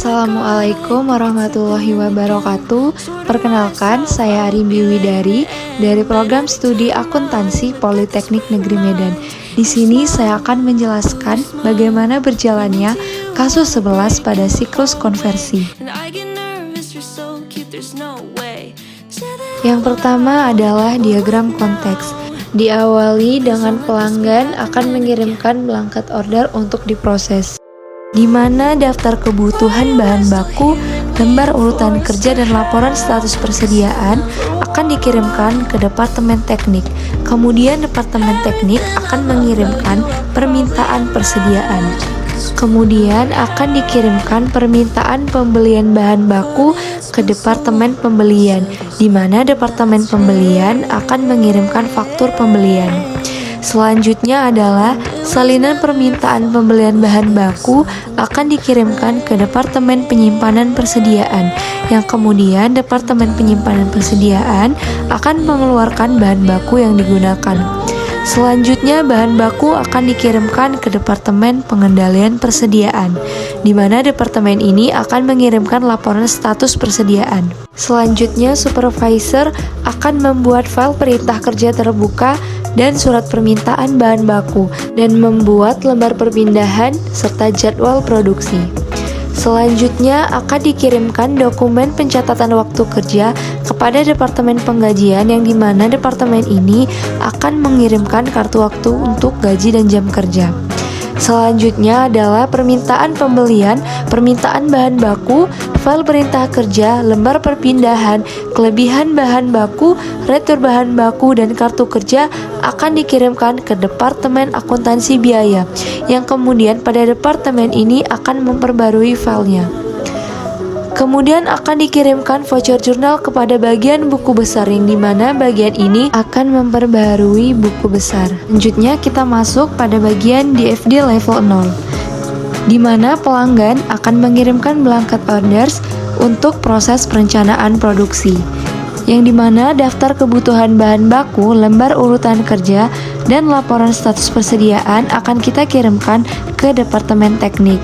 Assalamualaikum warahmatullahi wabarakatuh. Perkenalkan, saya Arimbi Widari dari Program Studi Akuntansi Politeknik Negeri Medan. Di sini saya akan menjelaskan bagaimana berjalannya kasus 11 pada siklus konversi. Yang pertama adalah diagram konteks. Diawali dengan pelanggan akan mengirimkan blanket order untuk diproses, di mana daftar kebutuhan bahan baku, lembar urutan kerja, dan laporan status persediaan akan dikirimkan ke Departemen Teknik. Kemudian Departemen Teknik akan mengirimkan permintaan persediaan. Kemudian akan dikirimkan permintaan pembelian bahan baku ke Departemen Pembelian, di mana Departemen Pembelian akan mengirimkan faktur pembelian. Selanjutnya adalah salinan permintaan pembelian bahan baku akan dikirimkan ke Departemen Penyimpanan Persediaan, yang kemudian Departemen Penyimpanan Persediaan akan mengeluarkan bahan baku yang digunakan. Selanjutnya bahan baku akan dikirimkan ke Departemen Pengendalian Persediaan, di mana departemen ini akan mengirimkan laporan status persediaan. Selanjutnya supervisor akan membuat file perintah kerja terbuka dan surat permintaan bahan baku, dan membuat lembar perpindahan serta jadwal produksi. Selanjutnya akan dikirimkan dokumen pencatatan waktu kerja kepada Departemen Penggajian, yang dimana departemen ini akan mengirimkan kartu waktu untuk gaji dan jam kerja. Selanjutnya adalah permintaan pembelian, permintaan bahan baku, file perintah kerja, lembar perpindahan, kelebihan bahan baku, retur bahan baku, dan kartu kerja akan dikirimkan ke Departemen Akuntansi Biaya, yang kemudian pada departemen ini akan memperbarui filenya. Kemudian akan dikirimkan voucher jurnal kepada bagian buku besar, yang dimana bagian ini akan memperbarui buku besar. Selanjutnya kita masuk pada bagian DFD level 0, di mana pelanggan akan mengirimkan blanket orders untuk proses perencanaan produksi, yang dimana daftar kebutuhan bahan baku, lembar urutan kerja, dan laporan status persediaan akan kita kirimkan ke Departemen Teknik.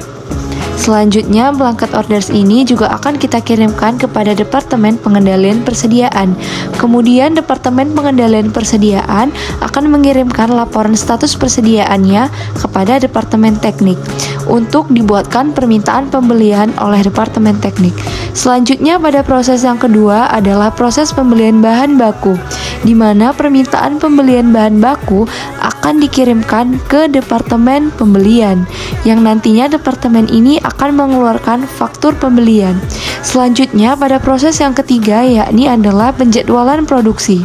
Selanjutnya, blanket orders ini juga akan kita kirimkan kepada Departemen Pengendalian Persediaan. Kemudian, Departemen Pengendalian Persediaan akan mengirimkan laporan status persediaannya kepada Departemen Teknik untuk dibuatkan permintaan pembelian oleh Departemen Teknik. Selanjutnya, pada proses yang kedua adalah proses pembelian bahan baku, di mana permintaan pembelian bahan baku akan dikirimkan ke Departemen Pembelian, yang nantinya departemen ini akan mengeluarkan faktur pembelian. Selanjutnya pada proses yang ketiga, yakni adalah penjadwalan produksi,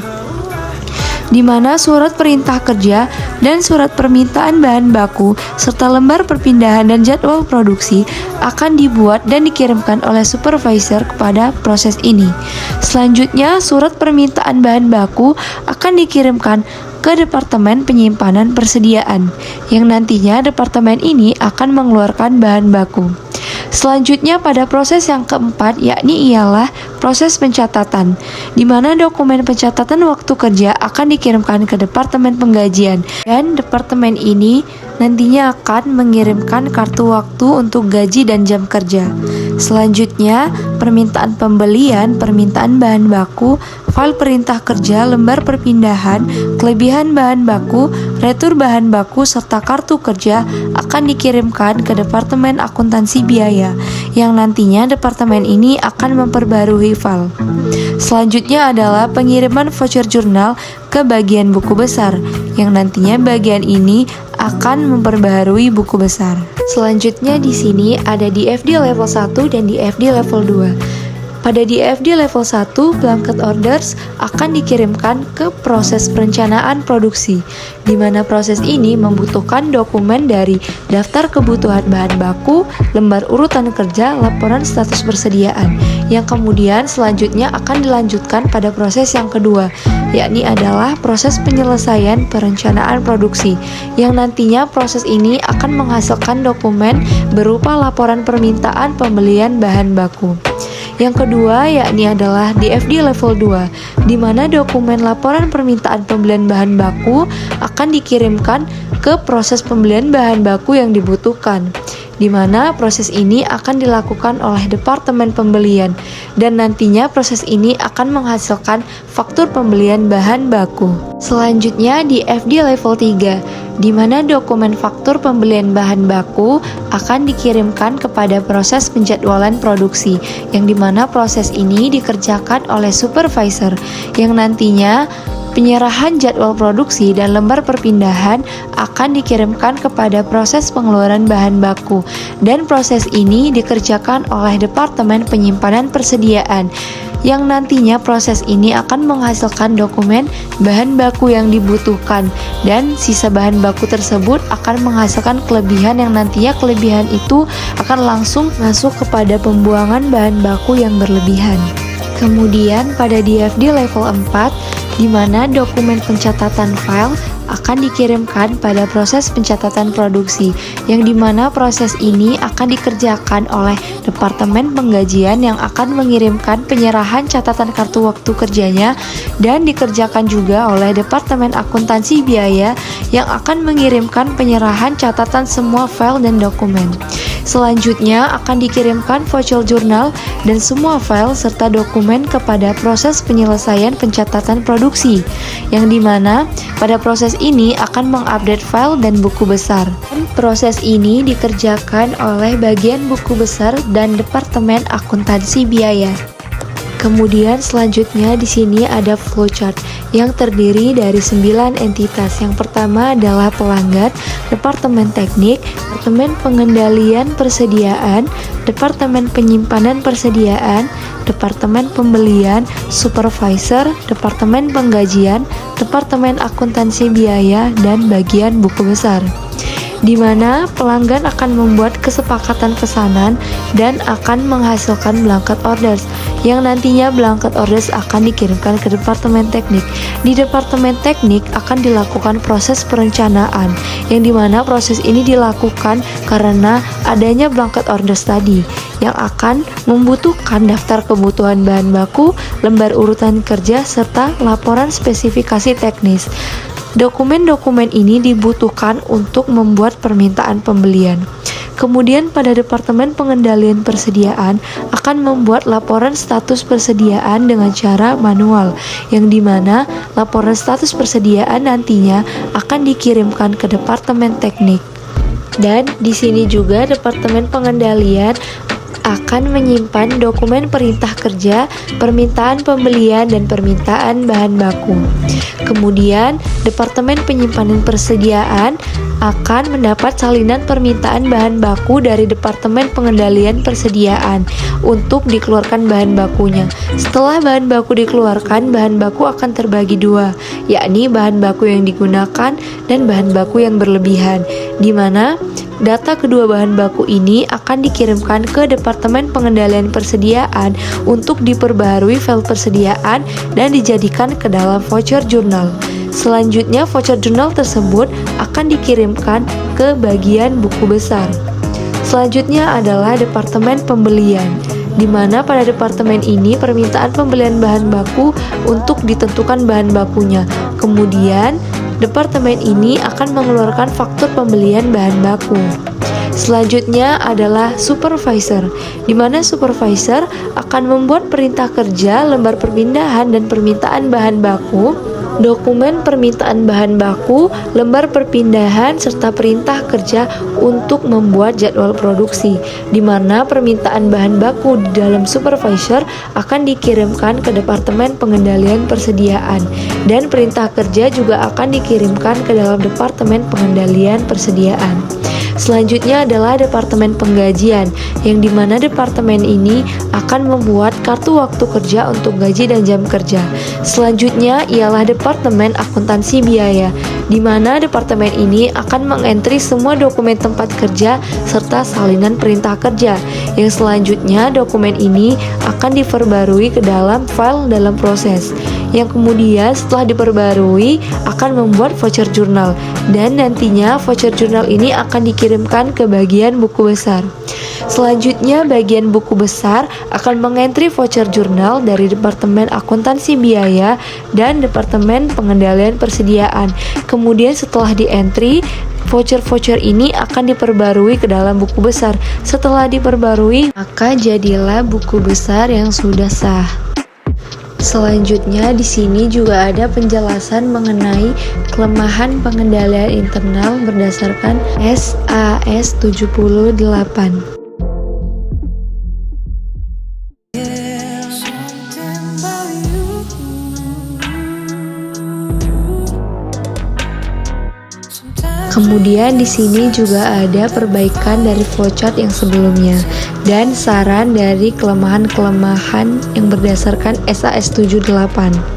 di mana surat perintah kerja dan surat permintaan bahan baku serta lembar perpindahan dan jadwal produksi akan dibuat dan dikirimkan oleh supervisor kepada proses ini. Selanjutnya, surat permintaan bahan baku akan dikirimkan ke Departemen Penyimpanan Persediaan, yang nantinya departemen ini akan mengeluarkan bahan baku. Selanjutnya pada proses yang keempat, yakni ialah proses pencatatan, di mana dokumen pencatatan waktu kerja akan dikirimkan ke Departemen Penggajian, dan departemen ini nantinya akan mengirimkan kartu waktu untuk gaji dan jam kerja. Selanjutnya, permintaan pembelian, permintaan bahan baku, file perintah kerja, lembar perpindahan, kelebihan bahan baku, retur bahan baku, serta kartu kerja akan dikirimkan ke Departemen Akuntansi Biaya, yang nantinya departemen ini akan memperbarui file. Selanjutnya adalah pengiriman voucher jurnal ke bagian buku besar, yang nantinya bagian ini akan memperbaharui buku besar. Selanjutnya di sini ada DFD level 1 dan DFD level 2. Pada DFD level 1, blanket orders akan dikirimkan ke proses perencanaan produksi, di mana proses ini membutuhkan dokumen dari daftar kebutuhan bahan baku, lembar urutan kerja, laporan status persediaan, yang kemudian selanjutnya akan dilanjutkan pada proses yang kedua, yakni adalah proses penyelesaian perencanaan produksi, yang nantinya proses ini akan menghasilkan dokumen berupa laporan permintaan pembelian bahan baku. Yang kedua yakni adalah DFD level 2, di mana dokumen laporan permintaan pembelian bahan baku akan dikirimkan ke proses pembelian bahan baku yang dibutuhkan. di mana proses ini akan dilakukan oleh Departemen Pembelian, dan nantinya proses ini akan menghasilkan faktur pembelian bahan baku. Selanjutnya di FD level 3, di mana dokumen faktur pembelian bahan baku akan dikirimkan kepada proses penjadwalan produksi, yang dimana proses ini dikerjakan oleh supervisor, yang nantinya penyerahan jadwal produksi dan lembar perpindahan akan dikirimkan kepada proses pengeluaran bahan baku, dan proses ini dikerjakan oleh Departemen Penyimpanan Persediaan, yang nantinya proses ini akan menghasilkan dokumen bahan baku yang dibutuhkan, dan sisa bahan baku tersebut akan menghasilkan kelebihan, yang nantinya kelebihan itu akan langsung masuk kepada pembuangan bahan baku yang berlebihan. Kemudian pada DFD level 4, di mana dokumen pencatatan file akan dikirimkan pada proses pencatatan produksi, yang dimana proses ini akan dikerjakan oleh Departemen Penggajian yang akan mengirimkan penyerahan catatan kartu waktu kerjanya, dan dikerjakan juga oleh Departemen Akuntansi Biaya yang akan mengirimkan penyerahan catatan semua file dan dokumen. Selanjutnya akan dikirimkan voucher jurnal dan semua file serta dokumen kepada proses penyelesaian pencatatan produksi, yang dimana pada proses ini akan mengupdate file dan buku besar. Proses ini dikerjakan oleh bagian buku besar dan Departemen Akuntansi Biaya. Kemudian selanjutnya di sini ada flowchart yang terdiri dari 9 entitas. Yang pertama adalah pelanggan, Departemen Teknik, Departemen Pengendalian Persediaan, Departemen Penyimpanan Persediaan, Departemen Pembelian, Supervisor, Departemen Penggajian, Departemen Akuntansi Biaya, dan bagian buku besar, di mana pelanggan akan membuat kesepakatan pesanan dan akan menghasilkan blanket orders, yang nantinya blanket orders akan dikirimkan ke Departemen Teknik. Di Departemen Teknik akan dilakukan proses perencanaan, yang dimana proses ini dilakukan karena adanya blanket orders tadi, yang akan membutuhkan daftar kebutuhan bahan baku, lembar urutan kerja, serta laporan spesifikasi teknis. Dokumen-dokumen ini dibutuhkan untuk membuat permintaan pembelian. Kemudian pada Departemen Pengendalian Persediaan akan membuat laporan status persediaan dengan cara manual, yang dimana laporan status persediaan nantinya akan dikirimkan ke Departemen Teknik. Dan di sini juga Departemen Pengendalian akan menyimpan dokumen perintah kerja, permintaan pembelian, dan permintaan bahan baku. Kemudian, Departemen Penyimpanan Persediaan akan mendapat salinan permintaan bahan baku dari Departemen Pengendalian Persediaan untuk dikeluarkan bahan bakunya. Setelah bahan baku dikeluarkan, bahan baku akan terbagi dua, yakni bahan baku yang digunakan dan bahan baku yang berlebihan, di mana data kedua bahan baku ini akan dikirimkan ke Departemen Pengendalian Persediaan untuk diperbaharui file persediaan dan dijadikan ke dalam voucher jurnal. Selanjutnya, voucher jurnal tersebut akan dikirimkan ke bagian buku besar. Selanjutnya adalah Departemen Pembelian, di mana pada departemen ini permintaan pembelian bahan baku untuk ditentukan bahan bakunya. Kemudian, departemen ini akan mengeluarkan faktur pembelian bahan baku. Selanjutnya adalah supervisor, di mana supervisor akan membuat perintah kerja, lembar perpindahan dan permintaan bahan baku, dokumen permintaan bahan baku, lembar perpindahan, serta perintah kerja untuk membuat jadwal produksi, di mana permintaan bahan baku di dalam supervisor akan dikirimkan ke Departemen Pengendalian Persediaan, dan perintah kerja juga akan dikirimkan ke dalam Departemen Pengendalian Persediaan. Selanjutnya adalah Departemen Penggajian, yang dimana departemen ini akan membuat kartu waktu kerja untuk gaji dan jam kerja. Selanjutnya ialah Departemen Akuntansi Biaya, di mana departemen ini akan mengentri semua dokumen tempat kerja serta salinan perintah kerja, yang selanjutnya dokumen ini akan diperbarui ke dalam file dalam proses. yang kemudian setelah diperbarui akan membuat voucher jurnal, dan nantinya voucher jurnal ini akan dikirimkan ke bagian buku besar. Selanjutnya, bagian buku besar akan mengentri voucher jurnal dari Departemen Akuntansi Biaya dan Departemen Pengendalian Persediaan. Kemudian setelah di-entry, voucher-voucher ini akan diperbarui ke dalam buku besar. Setelah diperbarui, maka jadilah buku besar yang sudah sah. Selanjutnya di sini juga ada penjelasan mengenai kelemahan pengendalian internal berdasarkan SAS 78. Kemudian di sini juga ada perbaikan dari flowchart yang sebelumnya dan saran dari kelemahan-kelemahan yang berdasarkan SAS 78.